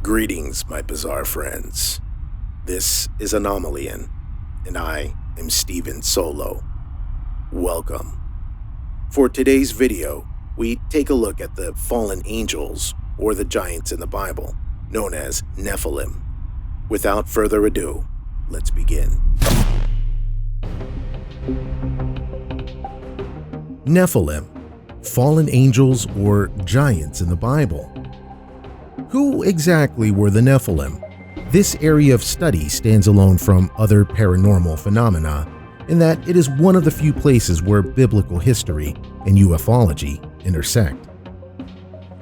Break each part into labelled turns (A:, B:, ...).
A: Greetings, my bizarre friends. This is Anomalian, and I am Steven Solo. Welcome. For today's video, we take a look at the fallen angels, or the giants in the Bible, known as Nephilim. Without further ado, let's begin. Nephilim, fallen angels or giants in the Bible. Who exactly were the Nephilim? This area of study stands alone from other paranormal phenomena in that it is one of the few places where biblical history and ufology intersect.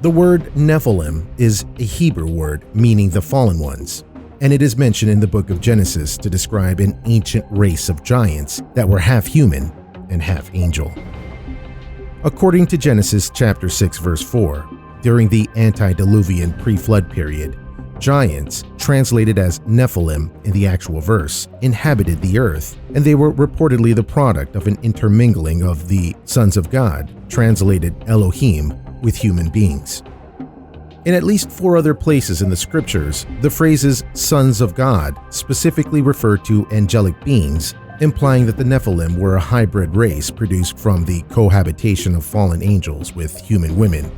A: The word Nephilim is a Hebrew word meaning the fallen ones, and it is mentioned in the book of Genesis to describe an ancient race of giants that were half human and half angel. According to Genesis chapter 6 verse 4, during the antediluvian pre-flood period, giants, translated as Nephilim in the actual verse, inhabited the earth, and they were reportedly the product of an intermingling of the sons of God, translated Elohim, with human beings. In at least 4 other places in the scriptures, the phrases sons of God specifically refer to angelic beings, implying that the Nephilim were a hybrid race produced from the cohabitation of fallen angels with human women.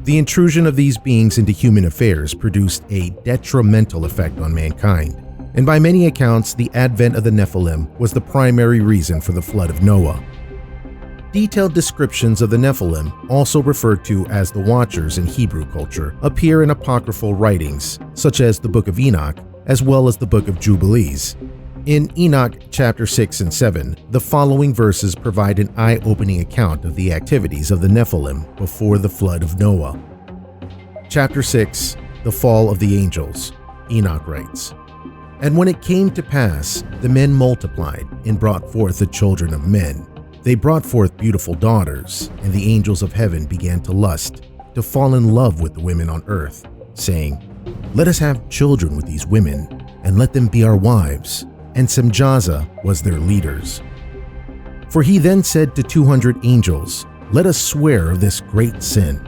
A: The intrusion of these beings into human affairs produced a detrimental effect on mankind, and by many accounts, the advent of the Nephilim was the primary reason for the flood of Noah. Detailed descriptions of the Nephilim, also referred to as the Watchers in Hebrew culture, appear in apocryphal writings, such as the Book of Enoch, as well as the Book of Jubilees. In Enoch chapter 6 and 7, the following verses provide an eye-opening account of the activities of the Nephilim before the flood of Noah. Chapter 6, The Fall of the Angels, Enoch writes, "And when it came to pass, the men multiplied and brought forth the children of men. They brought forth beautiful daughters, and the angels of heaven began to lust, to fall in love with the women on earth, saying, Let us have children with these women, and let them be our wives. And Semjaza was their leaders. For he then said to 200 angels, Let us swear of this great sin.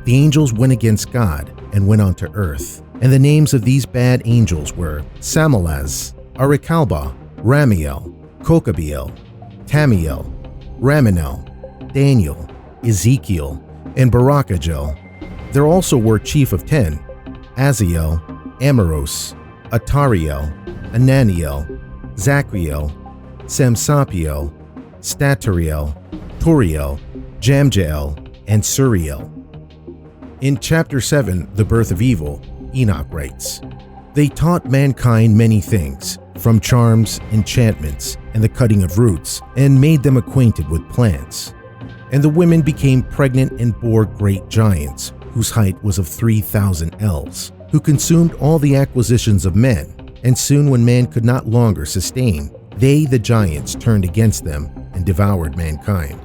A: The angels went against God and went on to earth. And the names of these bad angels were Samalaz, Arikalba, Ramiel, Kokabeel, Tamiel, Ramanel, Daniel, Ezekiel, and Barakajel. There also were chief of 10, Aziel, Amaros, Atariel, Ananiel, Zachiel, Samsapiel, Statariel, Toriel, Jamjael, and Suriel. In chapter 7, The Birth of Evil, Enoch writes, They taught mankind many things, from charms, enchantments, and the cutting of roots, and made them acquainted with plants. And the women became pregnant and bore great giants, whose height was of 3,000 ells, who consumed all the acquisitions of men. And soon when man could not longer sustain, they, the giants, turned against them and devoured mankind.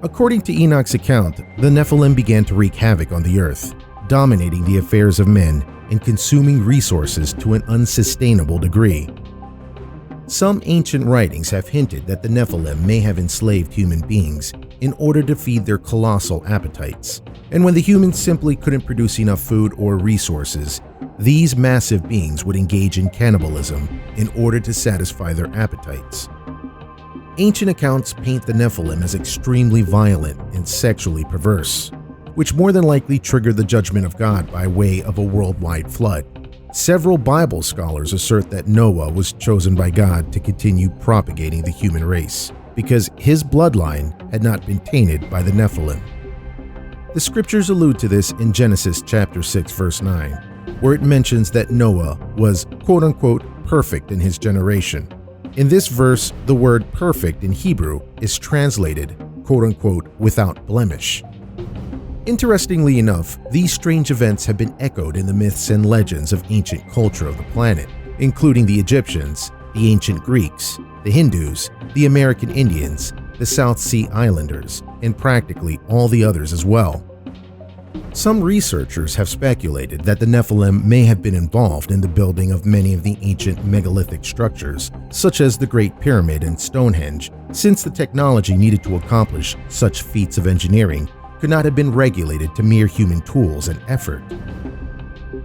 A: According to Enoch's account, the Nephilim began to wreak havoc on the earth, dominating the affairs of men and consuming resources to an unsustainable degree. Some ancient writings have hinted that the Nephilim may have enslaved human beings in order to feed their colossal appetites. And when the humans simply couldn't produce enough food or resources, these massive beings would engage in cannibalism in order to satisfy their appetites. Ancient accounts paint the Nephilim as extremely violent and sexually perverse, which more than likely triggered the judgment of God by way of a worldwide flood. Several Bible scholars assert that Noah was chosen by God to continue propagating the human race, because his bloodline had not been tainted by the Nephilim. The scriptures allude to this in Genesis chapter 6 verse 9, where it mentions that Noah was quote-unquote perfect in his generation. In this verse, the word perfect in Hebrew is translated quote-unquote without blemish. Interestingly enough, these strange events have been echoed in the myths and legends of ancient culture of the planet, including the Egyptians, the ancient Greeks, the Hindus, the American Indians, the South Sea Islanders, and practically all the others as well. Some researchers have speculated that the Nephilim may have been involved in the building of many of the ancient megalithic structures, such as the Great Pyramid and Stonehenge, since the technology needed to accomplish such feats of engineering could not have been regulated to mere human tools and effort.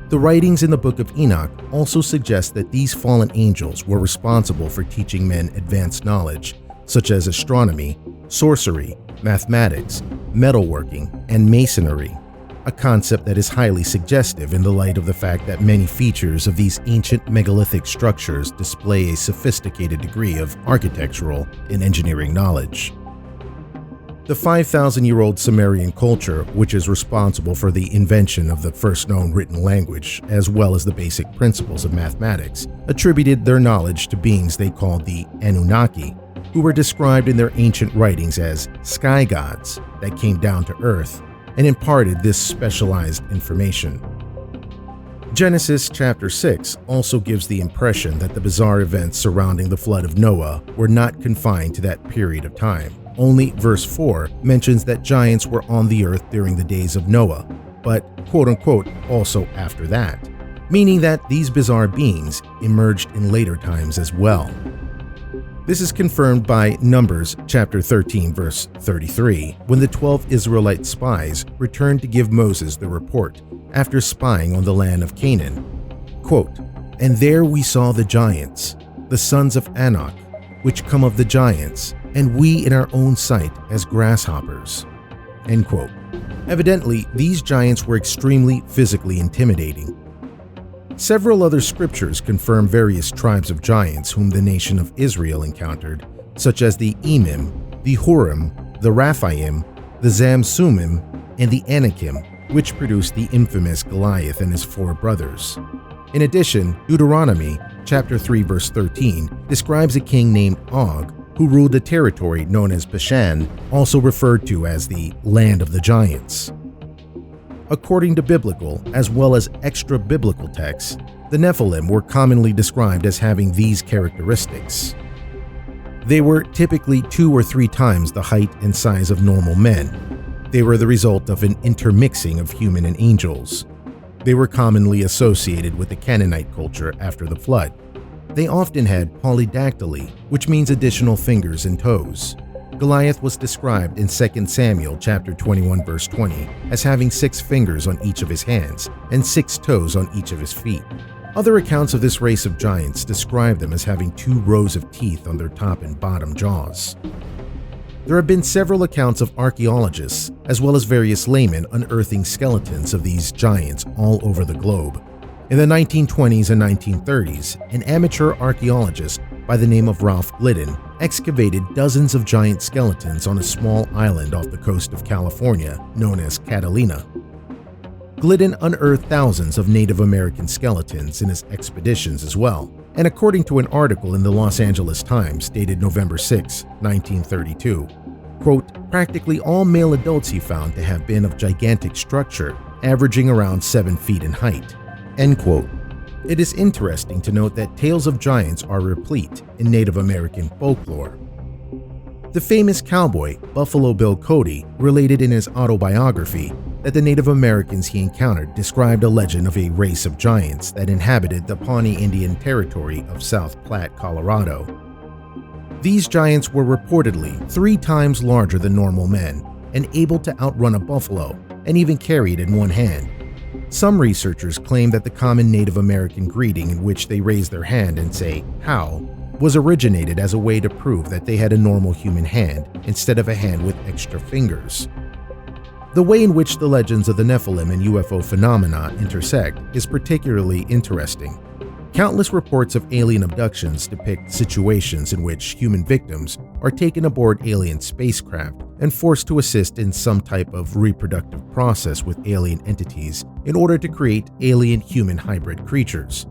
A: The writings in the Book of Enoch also suggest that these fallen angels were responsible for teaching men advanced knowledge, such as astronomy, sorcery, mathematics, metalworking, and masonry, a concept that is highly suggestive in the light of the fact that many features of these ancient megalithic structures display a sophisticated degree of architectural and engineering knowledge. The 5,000-year-old Sumerian culture, which is responsible for the invention of the first known written language, as well as the basic principles of mathematics, attributed their knowledge to beings they called the Anunnaki, who were described in their ancient writings as sky gods that came down to earth and imparted this specialized information. Genesis chapter 6 also gives the impression that the bizarre events surrounding the flood of Noah were not confined to that period of time. Only verse 4 mentions that giants were on the earth during the days of Noah, but quote-unquote also after that, meaning that these bizarre beings emerged in later times as well. This is confirmed by Numbers chapter 13 verse 33, when the 12 Israelite spies returned to give Moses the report after spying on the land of Canaan. Quote, "And there we saw the giants, the sons of Anak, which come of the giants, and we in our own sight as grasshoppers." End quote. Evidently, these giants were extremely physically intimidating. Several other scriptures confirm various tribes of giants whom the nation of Israel encountered, such as the Emim, the Hurim, the Raphaim, the Zamsumim, and the Anakim, which produced the infamous Goliath and his 4 brothers. In addition, Deuteronomy chapter 3 verse 13 describes a king named Og, who ruled a territory known as Bashan, also referred to as the Land of the Giants. According to biblical as well as extra-biblical texts, the Nephilim were commonly described as having these characteristics. They were typically 2 or 3 times the height and size of normal men. They were the result of an intermixing of human and angels. They were commonly associated with the Canaanite culture after the flood. They often had polydactyly, which means additional fingers and toes. Goliath was described in 2 Samuel chapter 21 verse 20 as having 6 fingers on each of his hands and 6 toes on each of his feet. Other accounts of this race of giants describe them as having 2 rows of teeth on their top and bottom jaws. There have been several accounts of archaeologists as well as various laymen unearthing skeletons of these giants all over the globe. In the 1920s and 1930s, an amateur archaeologist by the name of Ralph Glidden excavated dozens of giant skeletons on a small island off the coast of California known as Catalina. Glidden unearthed thousands of Native American skeletons in his expeditions as well, and according to an article in the Los Angeles Times dated November 6, 1932, quote, "Practically all male adults he found to have been of gigantic structure, averaging around 7 feet in height." End quote. It is interesting to note that tales of giants are replete in Native American folklore. The famous cowboy Buffalo Bill Cody related in his autobiography that the Native Americans he encountered described a legend of a race of giants that inhabited the Pawnee Indian Territory of South Platte, Colorado. These giants were reportedly 3 times larger than normal men and able to outrun a buffalo and even carry it in one hand. Some researchers claim that the common Native American greeting in which they raise their hand and say, "How?" was originated as a way to prove that they had a normal human hand instead of a hand with extra fingers. The way in which the legends of the Nephilim and UFO phenomena intersect is particularly interesting. Countless reports of alien abductions depict situations in which human victims are taken aboard alien spacecraft and forced to assist in some type of reproductive process with alien entities in order to create alien-human hybrid creatures.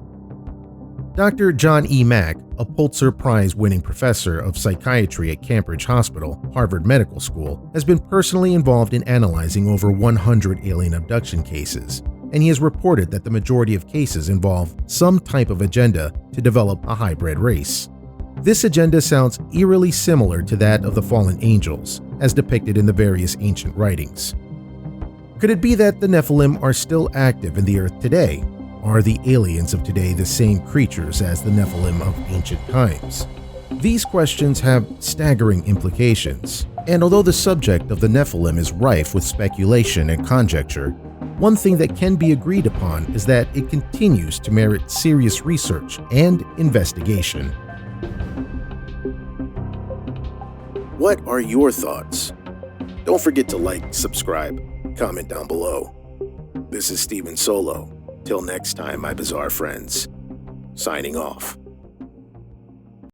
A: Dr. John E. Mack, a Pulitzer Prize-winning professor of psychiatry at Cambridge Hospital, Harvard Medical School, has been personally involved in analyzing over 100 alien abduction cases, and he has reported that the majority of cases involve some type of agenda to develop a hybrid race. This agenda sounds eerily similar to that of the fallen angels, as depicted in the various ancient writings. Could it be that the Nephilim are still active in the earth today? Are the aliens of today the same creatures as the Nephilim of ancient times? These questions have staggering implications, and although the subject of the Nephilim is rife with speculation and conjecture, One thing that can be agreed upon is that it continues to merit serious research and investigation. What are your thoughts? Don't forget to like, subscribe, comment down below. This is Steven Solo. Till next time, my bizarre friends. Signing off.